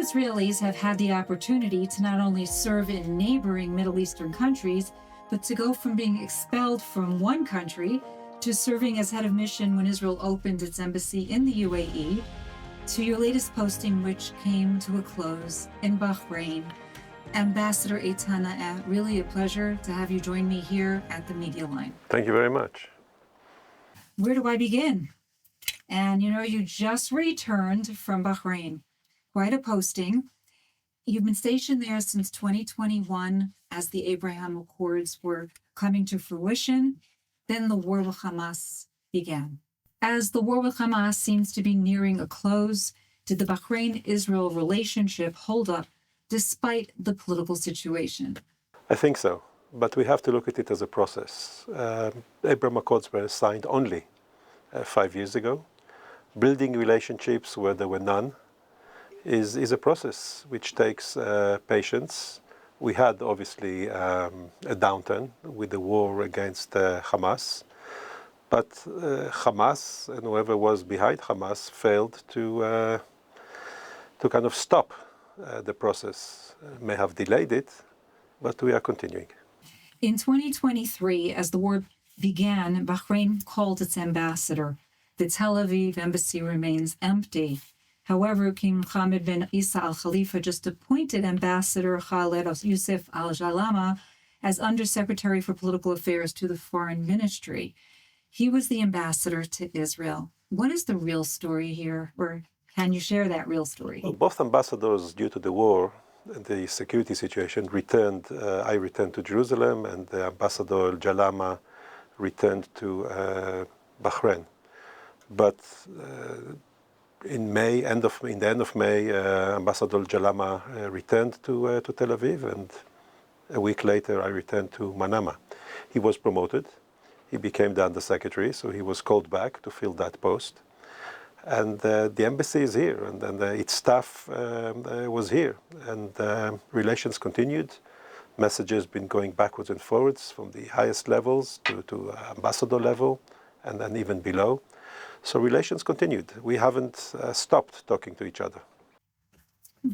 Israelis have had the opportunity to not only serve in neighboring Middle Eastern countries, but to go from being expelled from one country to serving as head of mission when Israel opened its embassy in the UAE, to your latest posting, which came to a close in Bahrain. Ambassador Eitan Naeh, really a pleasure to have you join me here at the Media Line. Thank you very much. Where do I begin? And you just returned from Bahrain. Quite a posting. You've been stationed there since 2021 as the Abraham Accords were coming to fruition. Then the war with Hamas began. As the war with Hamas seems to be nearing a close, did the Bahrain-Israel relationship hold up despite the political situation? I think so, but we have to look at it as a process. Abraham Accords were signed only 5 years ago. Building relationships where there were none is a process which takes patience. We had obviously a downturn with the war against Hamas, but Hamas and whoever was behind Hamas failed to kind of stop the process. May have delayed it, but we are continuing. In 2023, as the war began, Bahrain called its ambassador. The Tel Aviv embassy remains empty. However, King Mohammed bin Isa Al Khalifa just appointed Ambassador Khaled Youssef Al Jalama as Undersecretary for Political Affairs to the Foreign Ministry. He was the ambassador to Israel. What is the real story here, or can you share that real story? Well, both ambassadors, due to the war and the security situation, returned. I returned to Jerusalem, and the Ambassador Al Jalama returned to Bahrain. But in the end of May, Ambassador Jalama returned to Tel Aviv, and a week later I returned to Manama. He was promoted. He became the Undersecretary, so he was called back to fill that post. And the embassy is here, and its staff was here, and relations continued. Messages been going backwards and forwards from the highest levels to ambassador level, and then even below. So relations continued. We haven't stopped talking to each other.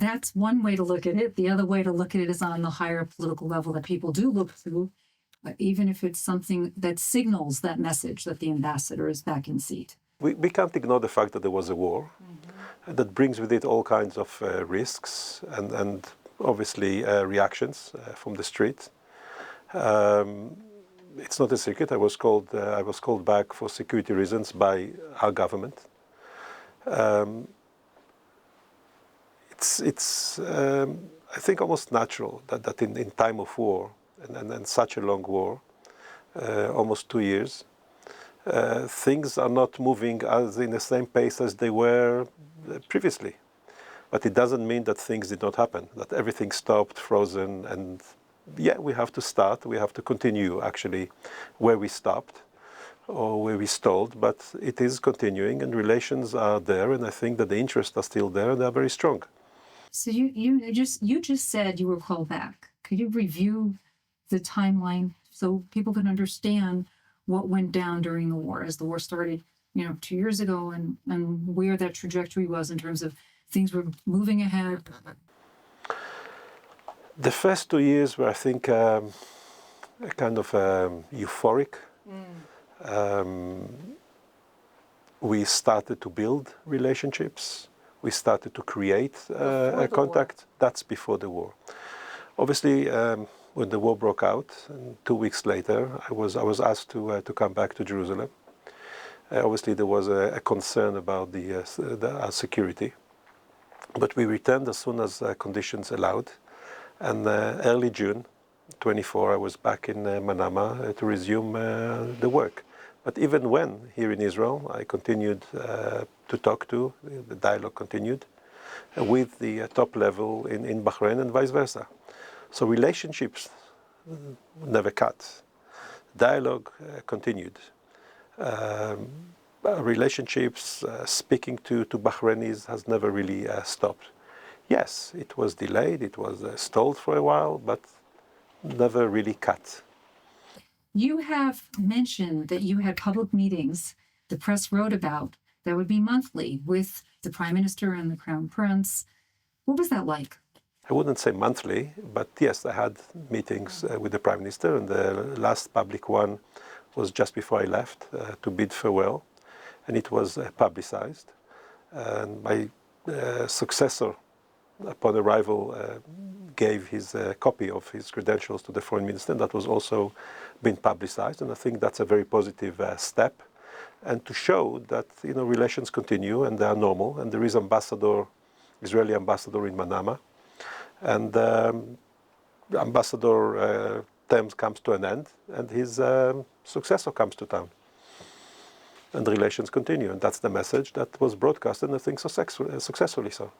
That's one way to look at it. The other way to look at it is on the higher political level that people do look through, even if it's something that signals that message that the ambassador is back in seat. We can't ignore the fact that there was a war. That brings with it all kinds of risks and obviously reactions from the street. It's not a secret. I was called back for security reasons by our government. It's I think almost natural that in time of war and such a long war, almost 2 years, things are not moving as in the same pace as they were previously. But it doesn't mean that things did not happen, that everything stopped, frozen, and yeah, we have to start, we have to continue actually where we stopped or where we stalled, but it is continuing and relations are there, and I think that the interests are still there and they are very strong. So you just said you were called back. Could you review the timeline so people can understand what went down during the war as the war started, 2 years ago, and where that trajectory was in terms of things were moving ahead? The first 2 years were, I think, kind of euphoric. We started to build relationships. We started to create a contact. That's before the war. Obviously, when the war broke out, and 2 weeks later, I was asked to come back to Jerusalem. Obviously, there was a concern about our security, but we returned as soon as conditions allowed. And early June 24, I was back in Manama to resume the work. But even when here in Israel, I continued to talk to, the dialogue continued with the top level in Bahrain and vice versa. So relationships never cut. Dialogue continued. Relationships, speaking to Bahrainis has never really stopped. Yes, it was delayed, it was stalled for a while, but never really cut. You have mentioned that you had public meetings the press wrote about that would be monthly with the Prime Minister and the Crown Prince. What was that like? I wouldn't say monthly, but yes, I had meetings with the Prime Minister, and the last public one was just before I left to bid farewell, and it was publicized. And my successor, upon arrival, gave his copy of his credentials to the Foreign Minister, and that was also been publicized, and I think that's a very positive step. And to show that relations continue and they are normal, and there is Israeli ambassador in Manama, and Ambassador term comes to an end, and his successor comes to town, and relations continue, and that's the message that was broadcast, and I think successfully so.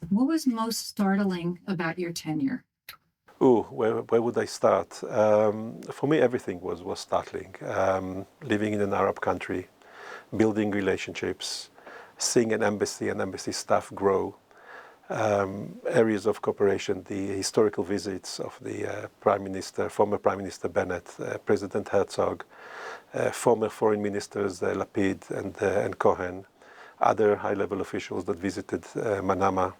What was most startling about your tenure? Where would I start? For me, everything was startling. Living in an Arab country, building relationships, seeing an embassy staff grow, areas of cooperation, the historical visits of the former Prime Minister Bennett, President Herzog, former foreign ministers Lapid and Cohen, other high-level officials that visited Manama.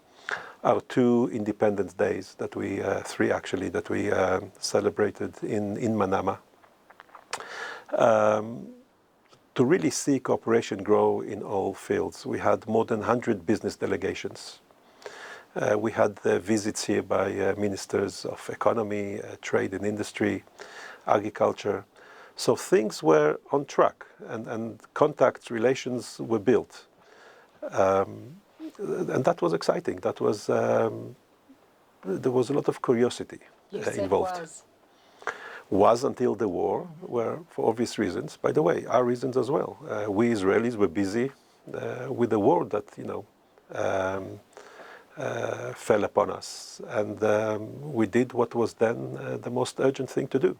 Our 2 Independence Days that we, 3 actually, that we celebrated in Manama. To really see cooperation grow in all fields. We had more than 100 business delegations. We had visits here by ministers of economy, trade and industry, agriculture. So things were on track, and contacts, relations were built. And that was exciting. There was a lot of curiosity involved. Was until the war, where for obvious reasons, by the way, our reasons as well. We Israelis were busy with the war that fell upon us, and we did what was then the most urgent thing to do.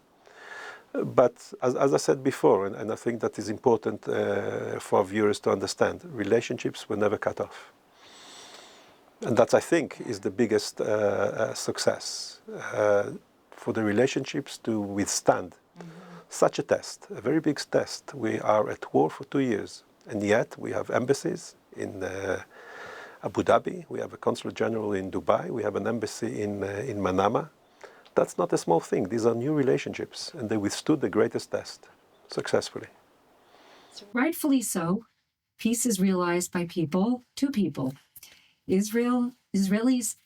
But as I said before, and I think that is important for our viewers to understand, relationships were never cut off. And that, I think, is the biggest success for the relationships to withstand such a test, a very big test. We are at war for 2 years, and yet we have embassies in Abu Dhabi, we have a consulate general in Dubai, we have an embassy in Manama. That's not a small thing. These are new relationships, and they withstood the greatest test successfully. Rightfully so, peace is realized by to people. Israelis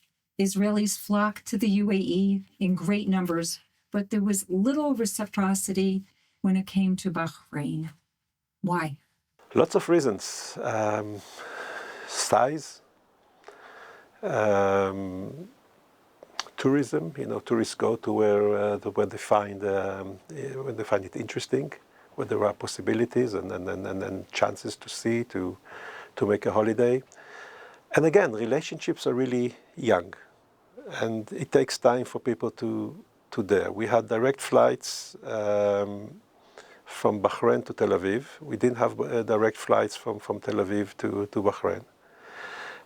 flocked to the UAE in great numbers, but there was little reciprocity when it came to Bahrain. Why? Lots of reasons. Size, tourism. Tourists go to where they find it interesting, where there are possibilities and chances to see, to make a holiday. And again, relationships are really young, and it takes time for people to dare. We had direct flights from Bahrain to Tel Aviv. We didn't have direct flights from Tel Aviv to Bahrain.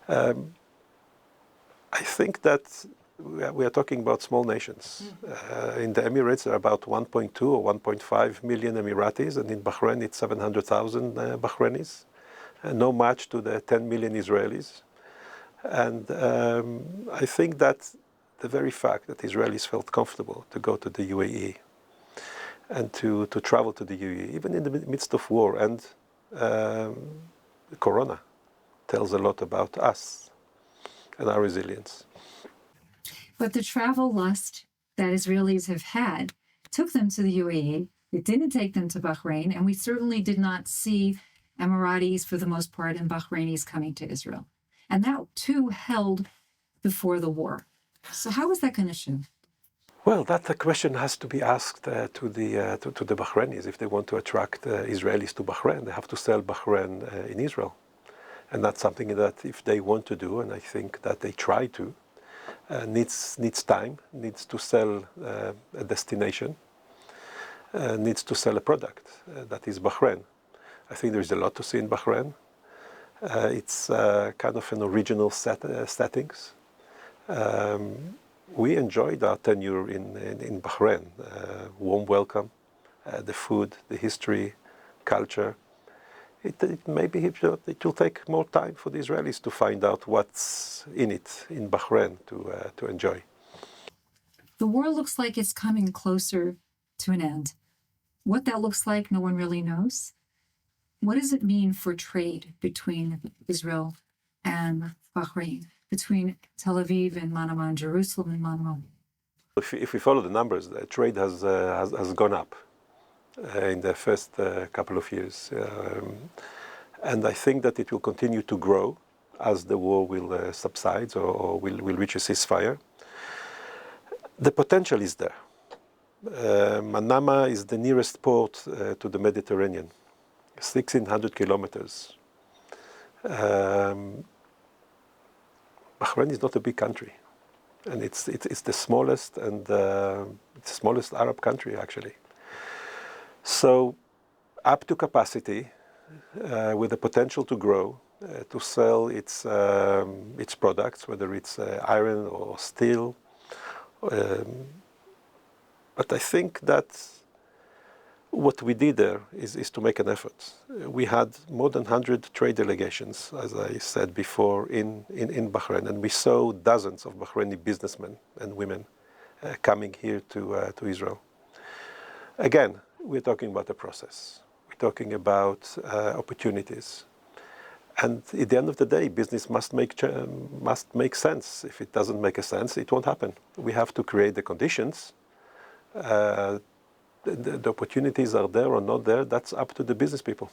I think that we are talking about small nations. In the Emirates, there are about 1.2 or 1.5 million Emiratis, and in Bahrain, it's 700,000 Bahrainis. No match to the 10 million Israelis. And I think that the very fact that Israelis felt comfortable to go to the UAE and to travel to the UAE, even in the midst of war and Corona, tells a lot about us and our resilience. But the travel lust that Israelis have had took them to the UAE. It didn't take them to Bahrain, and we certainly did not see Emiratis, for the most part, and Bahrainis coming to Israel. And that too held before the war. So how was that going to show? Well, that question has to be asked to the Bahrainis. If they want to attract Israelis to Bahrain, they have to sell Bahrain in Israel. And that's something that if they want to do, and I think that they try to, needs time, needs to sell a destination, needs to sell a product that is Bahrain. I think there is a lot to see in Bahrain. It's kind of an original settings. We enjoyed our tenure in it will take more time for the Israelis to find out what's in it in Bahrain to enjoy. The war looks like it's coming closer to an end. What that looks like, no one really knows. What does it mean for trade between Israel and Bahrain, between Tel Aviv and Manama and Jerusalem and Manama? If we follow the numbers, the trade has gone up in the first couple of years. And I think that it will continue to grow as the war will subside or will reach a ceasefire. The potential is there. Manama is the nearest port to the Mediterranean, 1,600 kilometers. Bahrain is not a big country, and it's the smallest smallest Arab country actually. So, up to capacity, with the potential to grow, to sell its products, whether it's iron or steel. But I think that what we did there is to make an effort. We had more than 100 trade delegations, as I said before, in Bahrain, and we saw dozens of Bahraini businessmen and women coming here to Israel. Again, we're talking about a process. We're talking about opportunities. And at the end of the day, business must make sense. If it doesn't make a sense, it won't happen. We have to create the conditions. The opportunities are there or not there. That's up to the business people.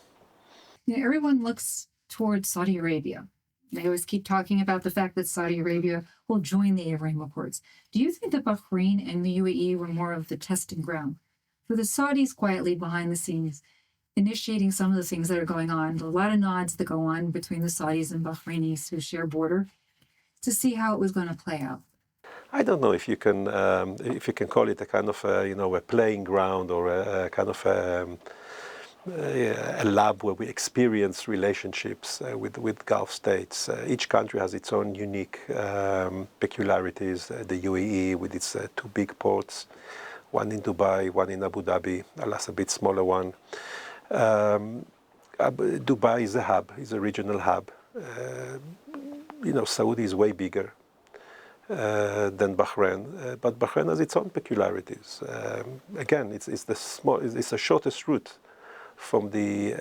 Everyone looks towards Saudi Arabia. They always keep talking about the fact that Saudi Arabia will join the Abraham Accords. Do you think that Bahrain and the UAE were more of the testing ground for the Saudis quietly behind the scenes, initiating some of the things that are going on? A lot of nods that go on between the Saudis and Bahrainis who share border to see how it was going to play out. I don't know if you can call it a kind of a playing ground or a kind of a lab where we experience relationships with Gulf states. Each country has its own unique peculiarities. The UAE with its two big ports, one in Dubai, one in Abu Dhabi, alas a bit smaller one. Dubai is a hub, is a regional hub. Saudi is way bigger than Bahrain, but Bahrain has its own peculiarities. Again, it's the shortest route from the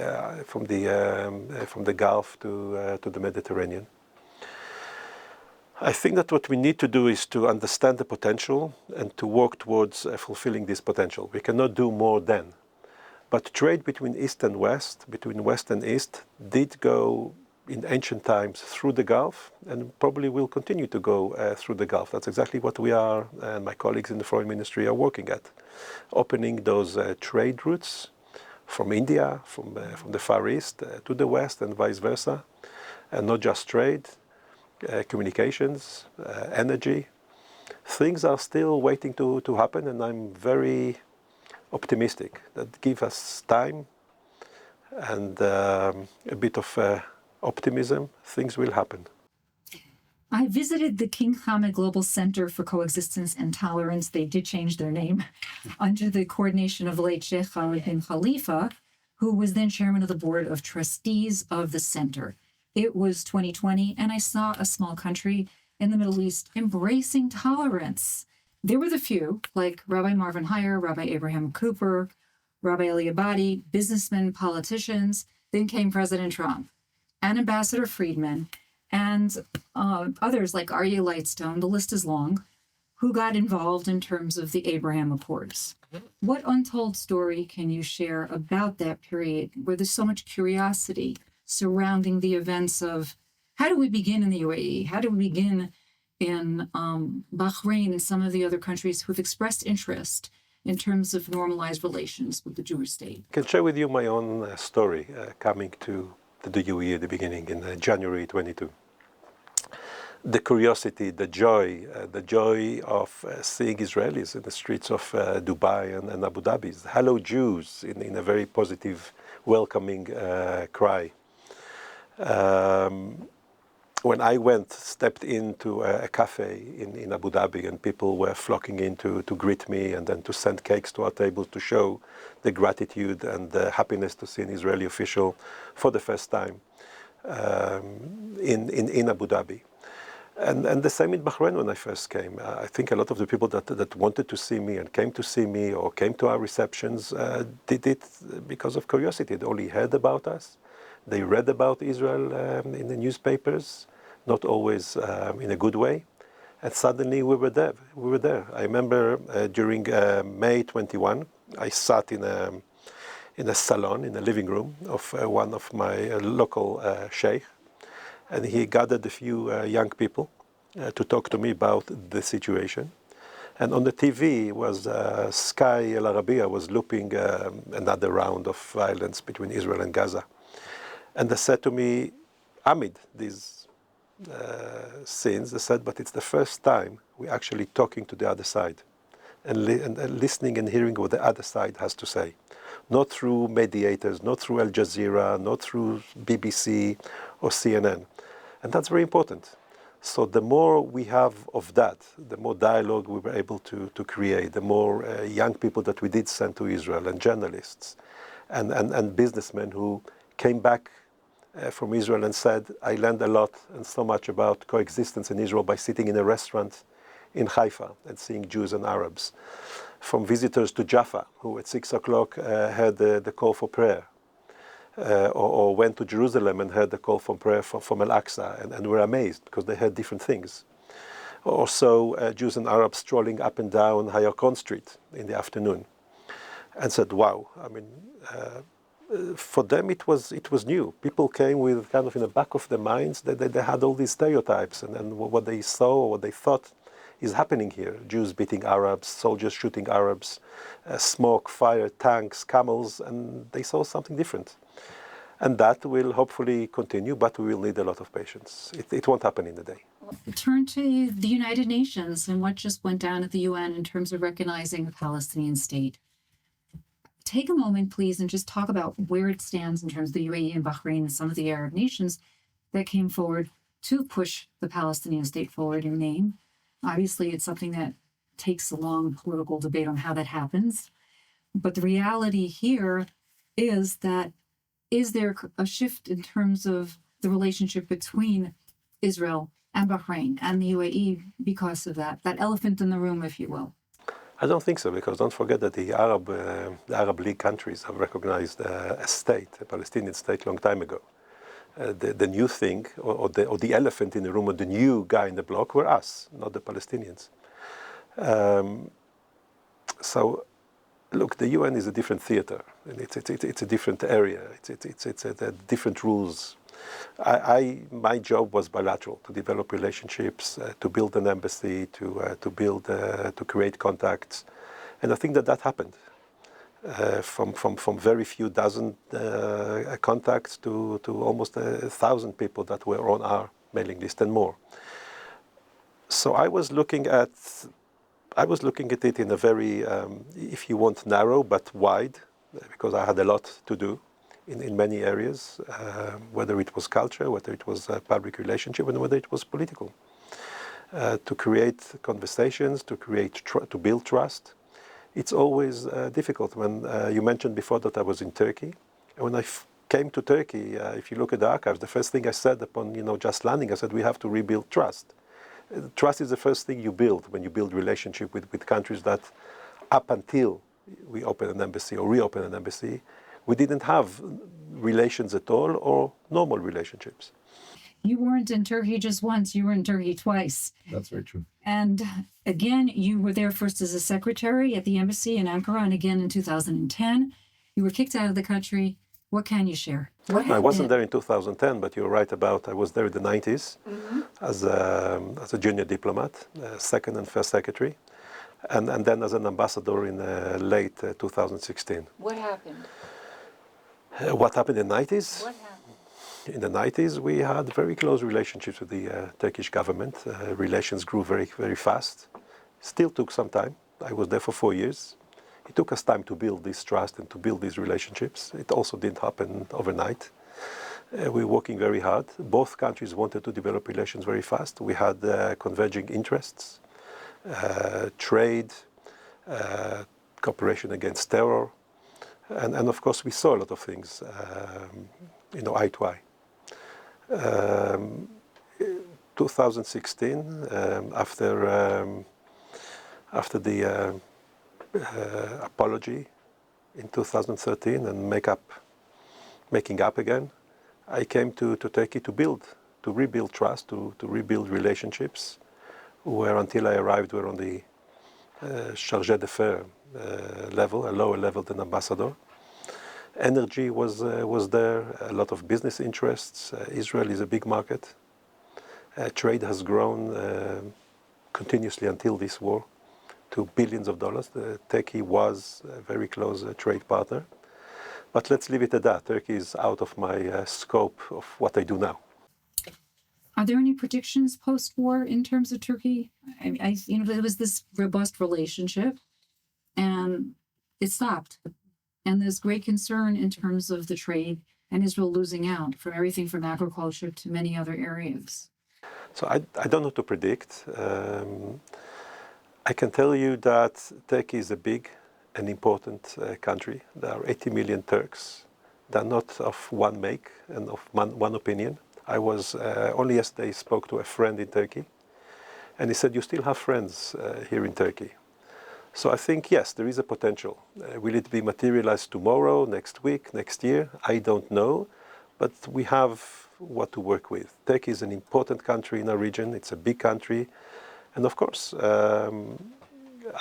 Gulf to the Mediterranean. I think that what we need to do is to understand the potential and to work towards fulfilling this potential. We cannot do more than. But trade between East and West, between West and East, did go in ancient times through the Gulf and probably will continue to go through the Gulf. That's exactly what we are and my colleagues in the foreign ministry are working at. Opening those trade routes from India, from the Far East to the West and vice versa. And not just trade, communications, energy. Things are still waiting to happen, and I'm very optimistic that give us time and a bit of optimism, things will happen. I visited the King Hamad Global Center for Coexistence and Tolerance. They did change their name under the coordination of the late Sheikh Khalid bin Khalifa, who was then chairman of the board of trustees of the center. It was 2020, and I saw a small country in the Middle East embracing tolerance. There were the few, like Rabbi Marvin Heyer, Rabbi Abraham Cooper, Rabbi Eli Abadi, businessmen, politicians. Then came President Trump and Ambassador Friedman and others like Aryeh Lightstone, the list is long, who got involved in terms of the Abraham Accords. What untold story can you share about that period where there's so much curiosity surrounding the events of how do we begin in the UAE? How do we begin in Bahrain and some of the other countries who've expressed interest in terms of normalized relations with the Jewish state? I can share with you my own story coming to the UAE at the beginning in January 22. The curiosity, the joy of seeing Israelis in the streets of Dubai and Abu Dhabi. Hello Jews in a very positive, welcoming cry. when I stepped into a cafe in Abu Dhabi, and people were flocking in to greet me and then to send cakes to our table to show the gratitude and the happiness to see an Israeli official for the first time in Abu Dhabi. And the same in Bahrain when I first came. I think a lot of the people that wanted to see me and came to see me or came to our receptions did it because of curiosity. They only heard about us. They read about Israel in the newspapers, not always in a good way. And suddenly we were there. We were there. I remember during May 21, I sat in a salon, in a living room of one of my local sheikh. And he gathered a few young people to talk to me about the situation. And on the TV was Sky El Arabiya was looping another round of violence between Israel and Gaza. And they said to me, amid these scenes, they said, but it's the first time we're actually talking to the other side and listening and hearing what the other side has to say. Not through mediators, not through Al Jazeera, not through BBC or CNN. And that's very important. So the more we have of that, the more dialogue we were able to create, the more young people that we did send to Israel, and journalists and businessmen who came back from Israel and said, I learned a lot and so much about coexistence in Israel by sitting in a restaurant in Haifa and seeing Jews and Arabs. From visitors to Jaffa, who at 6 o'clock heard the call for prayer. Or went to Jerusalem and heard the call from prayer from Al-Aqsa and were amazed because they heard different things. Also, Jews and Arabs strolling up and down Hayakon Street in the afternoon and said, wow, I mean, for them it was new. People came with kind of in the back of their minds that they had all these stereotypes and what they saw or what they thought is happening here. Jews beating Arabs, soldiers shooting Arabs, smoke, fire, tanks, camels, and they saw something different. And that will hopefully continue, but we will need a lot of patience. It won't happen in a day. Turn to the United Nations and what just went down at the UN in terms of recognizing a Palestinian state. Take a moment, please, and just talk about where it stands in terms of the UAE and Bahrain and some of the Arab nations that came forward to push the Palestinian state forward in name. Obviously, it's something that takes a long political debate on how that happens. But the reality here is that is there a shift in terms of the relationship between Israel and Bahrain and the UAE because of that elephant in the room, if you will? I don't think so, because don't forget that the Arab League countries have recognized a state, a Palestinian state, long time ago. The new thing, or the elephant in the room, or the new guy in the block, were us, not the Palestinians. So, look, the UN is a different theater, and it's a different area. It's different rules. My job was bilateral, to develop relationships, to build an embassy, to create contacts, and I think that happened. From very few dozen contacts to almost 1,000 people that were on our mailing list and more. So I was looking at it in a very, if you want, narrow but wide, because I had a lot to do in many areas, whether it was culture, whether it was public relationship, and whether it was political. To create conversations, to build trust. It's always difficult. When you mentioned before that I was in Turkey, and when I came to Turkey, if you look at the archives, the first thing I said upon just landing, I said we have to rebuild trust. Trust is the first thing you build when you build relationship with countries that, up until we open an embassy or reopen an embassy, we didn't have relations at all or normal relationships. You weren't in Turkey just once, you were in Turkey twice. That's very true. And again, you were there first as a secretary at the embassy in Ankara, and again in 2010. You were kicked out of the country. What can you share? I wasn't there in 2010, but you're right about I was there in the 90s as a junior diplomat, second and first secretary, and then as an ambassador in late 2016. What happened? What happened in the 90s? What happened? In the 90s, we had very close relationships with the Turkish government. Relations grew very, very fast. Still took some time. I was there for 4 years. It took us time to build this trust and to build these relationships. It also didn't happen overnight. We're working very hard. Both countries wanted to develop relations very fast. We had converging interests, trade, cooperation against terror, and of course we saw a lot of things, eye to eye. 2016, after the apology in 2013 and making up again, I came to Turkey to rebuild trust, to rebuild relationships, where until I arrived were on the chargé d'affaires level, a lower level than ambassador. Energy was there, a lot of business interests. Israel is a big market. Trade has grown continuously until this war to billions of dollars. Turkey was a very close trade partner. But let's leave it at that. Turkey is out of my scope of what I do now. Are there any predictions post-war in terms of Turkey? There was this robust relationship, and it stopped. And there's great concern in terms of the trade and Israel losing out from everything from agriculture to many other areas. So I don't know to predict. I can tell you that Turkey is a big and important country. There are 80 million Turks. They're not of one make and of one opinion. I was only yesterday spoke to a friend in Turkey, and he said, "You still have friends here in Turkey." So I think, yes, there is a potential. Will it be materialized tomorrow, next week, next year? I don't know, but we have what to work with. Turkey is an important country in our region. It's a big country. And of course,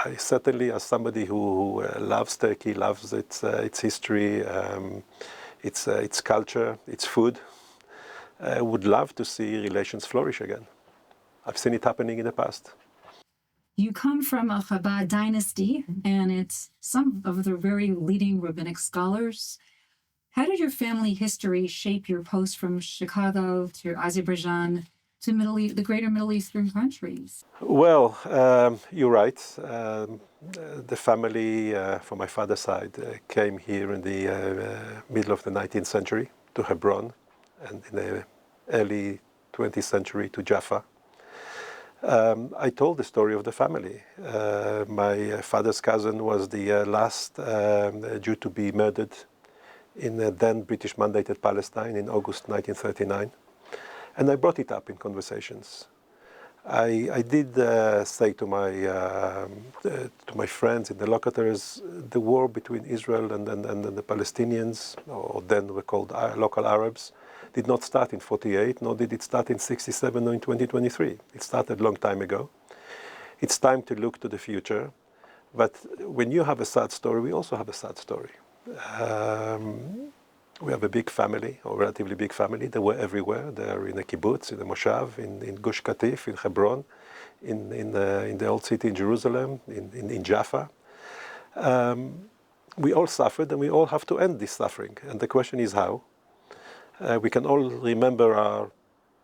I certainly, as somebody who loves Turkey, loves its history, its culture, its food, would love to see relations flourish again. I've seen it happening in the past. You come from a Chabad dynasty, and it's some of the very leading rabbinic scholars. How did your family history shape your post from Chicago to Azerbaijan to the greater Middle Eastern countries? Well, you're right. The family from my father's side came here in the middle of the 19th century to Hebron, and in the early 20th century to Jaffa. I told the story of the family. My father's cousin was the last Jew to be murdered in then British mandated Palestine in August 1939. And I brought it up in conversations. I did say to my friends in the locators, the war between Israel and the Palestinians, or then were called local Arabs, did not start in 48, nor did it start in 67 or in 2023. It started a long time ago. It's time to look to the future. But when you have a sad story, we also have a sad story. We have a big family, or relatively big family. They were everywhere. They are in the kibbutz, in the moshav, in Gush Katif, in Hebron, in the old city in Jerusalem, in Jaffa. We all suffered, and we all have to end this suffering. And the question is how. We can all remember our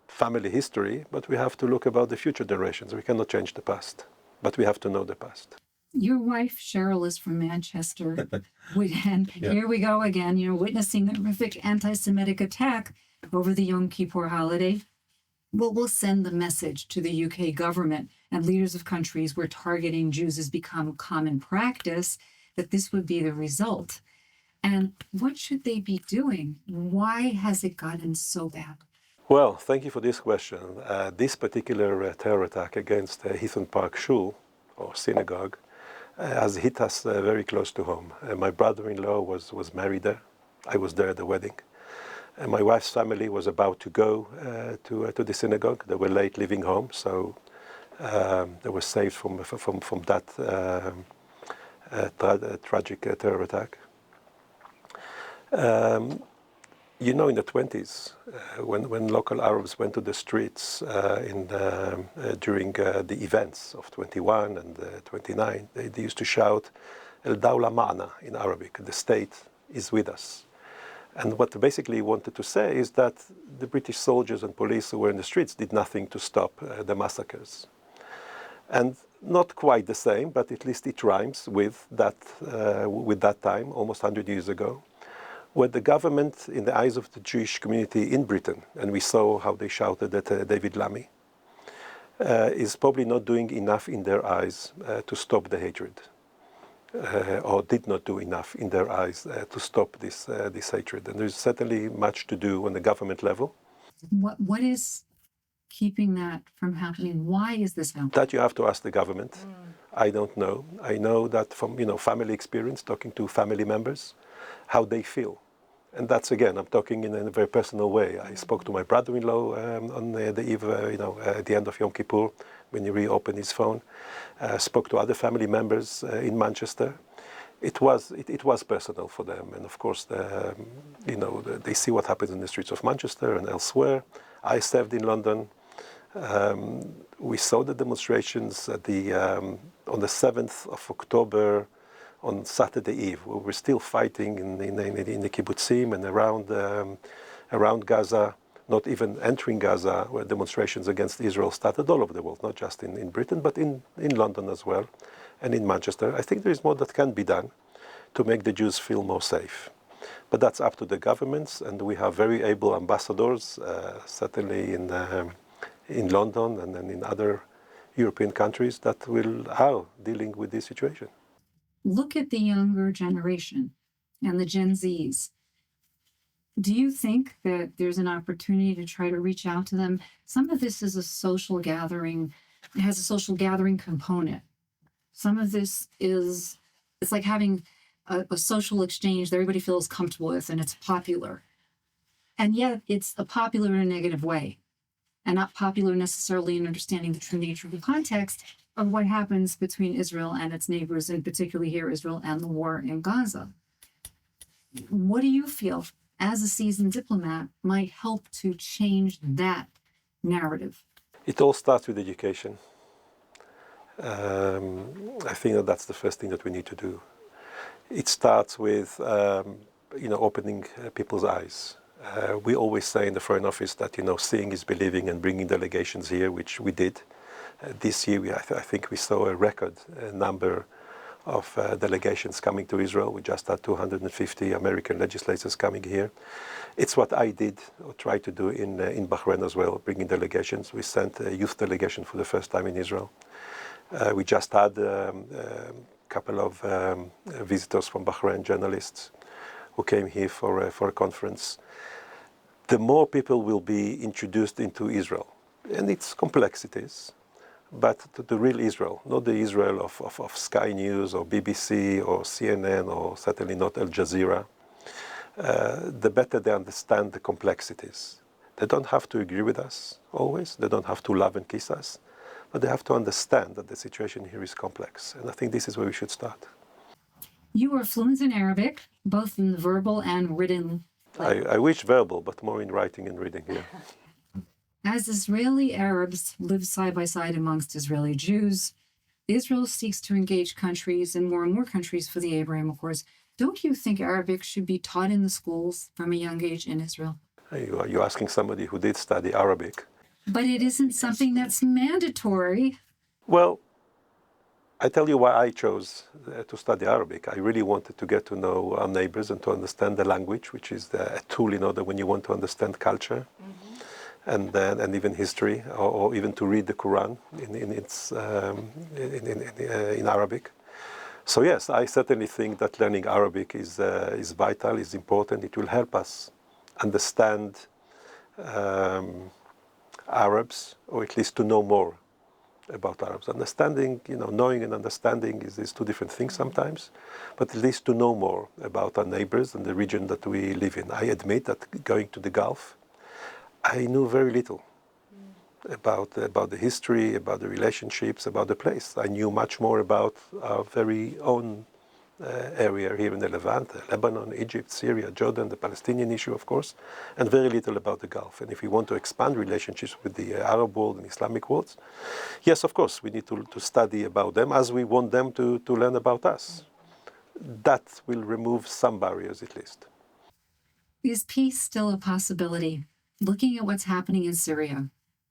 family history, but we have to look about the future generations. We cannot change the past, but we have to know the past. Your wife, Cheryl, is from Manchester. And here we go again, witnessing the horrific anti-Semitic attack over the Yom Kippur holiday. We'll send the message to the UK government and leaders of countries where targeting Jews has become common practice, that this would be the result. And what should they be doing? Why has it gotten so bad? Well, thank you for this question. This particular terror attack against Heathon Park Shul, or synagogue, has hit us very close to home. My brother-in-law was married there. I was there at the wedding. And my wife's family was about to go to the synagogue. They were late leaving home, so they were saved from that tragic terror attack. In the 20s, when local Arabs went to the streets during the events of 21 and 29, they used to shout, "El Dawla Ma'na" in Arabic, the state is with us. And what they basically wanted to say is that the British soldiers and police who were in the streets did nothing to stop the massacres. And not quite the same, but at least it rhymes with that time, almost 100 years ago, Where the government, in the eyes of the Jewish community in Britain, and we saw how they shouted at David Lammy, is probably not doing enough in their eyes to stop the hatred, or did not do enough in their eyes to stop this hatred. And there's certainly much to do on the government level. What is keeping that from happening? Why is this happening? That you have to ask the government. I don't know. I know that from family experience, talking to family members, how they feel. And that's, again, I'm talking in a very personal way. I spoke to my brother-in-law on the eve, at the end of Yom Kippur, when he reopened his phone. Spoke to other family members in Manchester. It was personal for them. And of course, they see what happens in the streets of Manchester and elsewhere. I served in London. We saw the demonstrations at on the 7th of October, on Saturday Eve. We were still fighting in the kibbutzim and around Gaza, not even entering Gaza, where demonstrations against Israel started all over the world, not just in Britain, but in London as well, and in Manchester. I think there is more that can be done to make the Jews feel more safe. But that's up to the governments, and we have very able ambassadors, certainly in London and then in other European countries, that are dealing with this situation. Look at the younger generation and the Gen Zs. Do you think that there's an opportunity to try to reach out to them? Some of this is a social gathering. It has a social gathering component. Some of this it's like having a social exchange that everybody feels comfortable with and it's popular. And yet it's a popular in a negative way, and not popular necessarily in understanding the true nature of the context of what happens between Israel and its neighbors, and particularly here, Israel and the war in Gaza. What do you feel, as a seasoned diplomat, might help to change that narrative? It all starts with education. I think that's the first thing that we need to do. It starts with, opening people's eyes. We always say in the Foreign Office that, seeing is believing, and bringing delegations here, which we did. This year, I think we saw a record number of delegations coming to Israel. We just had 250 American legislators coming here. It's what I did, or tried to do in Bahrain as well, bringing delegations. We sent a youth delegation for the first time in Israel. We just had a couple of visitors from Bahrain, journalists, who came here for a conference. The more people will be introduced into Israel, and its complexities, but to the real Israel, not the Israel of Sky News or BBC or CNN, or certainly not Al Jazeera, the better they understand the complexities. They don't have to agree with us always. They don't have to love and kiss us, but they have to understand that the situation here is complex. And I think this is where we should start. You are fluent in Arabic, both in verbal and written. I wish verbal, but more in writing and reading here. As Israeli Arabs live side by side amongst Israeli Jews, Israel seeks to engage countries, and more countries for the Abraham Accords. Don't you think Arabic should be taught in the schools from a young age in Israel? You're asking somebody who did study Arabic. But it isn't something that's mandatory. Well, I tell you why I chose to study Arabic. I really wanted to get to know our neighbors and to understand the language, which is a tool in order when you want to understand culture. Mm-hmm. And even history, or even to read the Quran in Arabic. So yes, I certainly think that learning Arabic is vital, is important. It will help us understand Arabs, or at least to know more about Arabs. Understanding, knowing and understanding is two different things sometimes, but at least to know more about our neighbors and the region that we live in. I admit that going to the Gulf, I knew very little about the history, about the relationships, about the place. I knew much more about our very own area here in the Levant, Lebanon, Egypt, Syria, Jordan, the Palestinian issue, of course, and very little about the Gulf. And if we want to expand relationships with the Arab world and Islamic worlds, yes, of course, we need to study about them as we want them to learn about us. That will remove some barriers, at least. Is peace still a possibility? Looking at what's happening in Syria,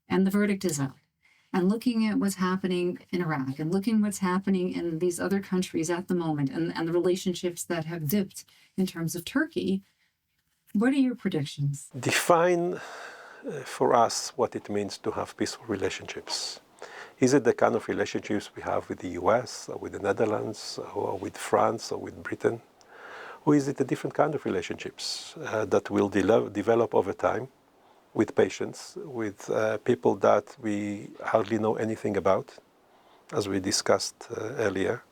and the verdict is out, and looking at what's happening in Iraq, and looking what's happening in these other countries at the moment, and the relationships that have dipped in terms of Turkey, What are your predictions? Define for us what it means to have peaceful relationships. Is it the kind of relationships we have with the US or with the Netherlands or with France or with Britain? Or is it a different kind of relationships that will develop over time with patients, with people that we hardly know anything about, as we discussed earlier?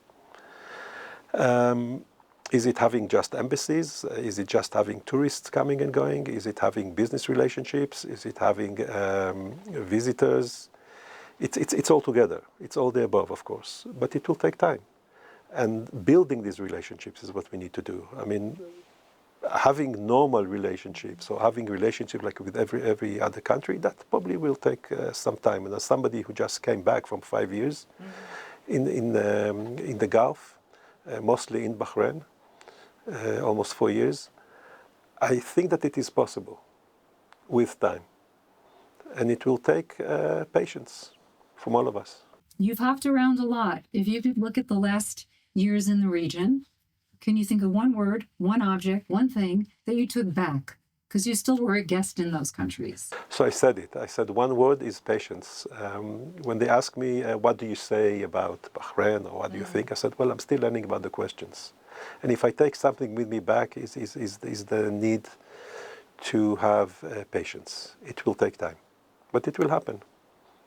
Is it having just embassies? Is it just having tourists coming and going? Is it having business relationships? Is it having visitors? It's all together. It's all the above, of course, but it will take time. And building these relationships is what we need to do. I mean, having normal relationships or having relationships like with every other country, that probably will take some time. And as somebody who just came back from 5 years in the Gulf, mostly in Bahrain, almost 4 years, I think that it is possible with time. And it will take patience from all of us. You've hopped around a lot. If you could look at the last years in the region, can you think of one word, one object, one thing that you took back? Because you still were a guest in those countries. So I said it. I said one word is patience. When they ask me, what do you say about Bahrain or what do you think? I said, well, I'm still learning about the questions. And if I take something with me back is the need to have patience. It will take time, but it will happen.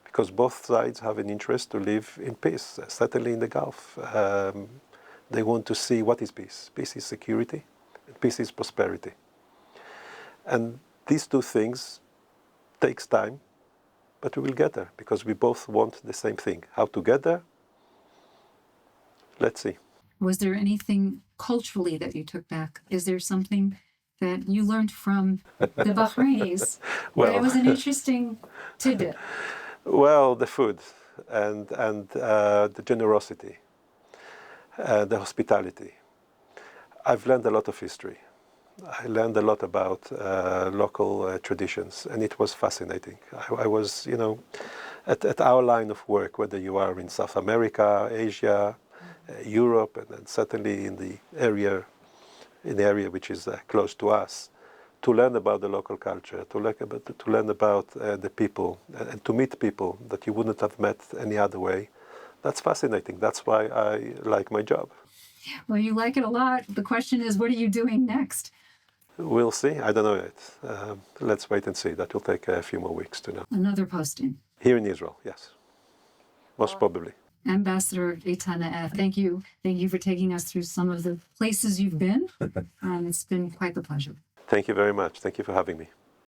Because both sides have an interest to live in peace, certainly in the Gulf. They want to see what is peace. Peace is security, and peace is prosperity. And these two things takes time, but we will get there because we both want the same thing. How to get there? Let's see. Was there anything culturally that you took back? Is there something that you learned from the Bahrainis? Well, it was an interesting tidbit. Well, the food and the generosity, the hospitality. I've learned a lot of history. I learned a lot about local traditions, and it was fascinating. I was, at our line of work, whether you are in South America, Asia, Europe, and then certainly in the area which is close to us, to learn about the local culture, to learn about the people, and to meet people that you wouldn't have met any other way. That's fascinating. That's why I like my job. Well, you like it a lot. The question is, what are you doing next? We'll see. I don't know yet. Let's wait and see. That will take a few more weeks to know. Another posting. Here in Israel, yes. Most probably. Ambassador Eitan Naef, thank you. Thank you for taking us through some of the places you've been. It's been quite the pleasure. Thank you very much. Thank you for having me.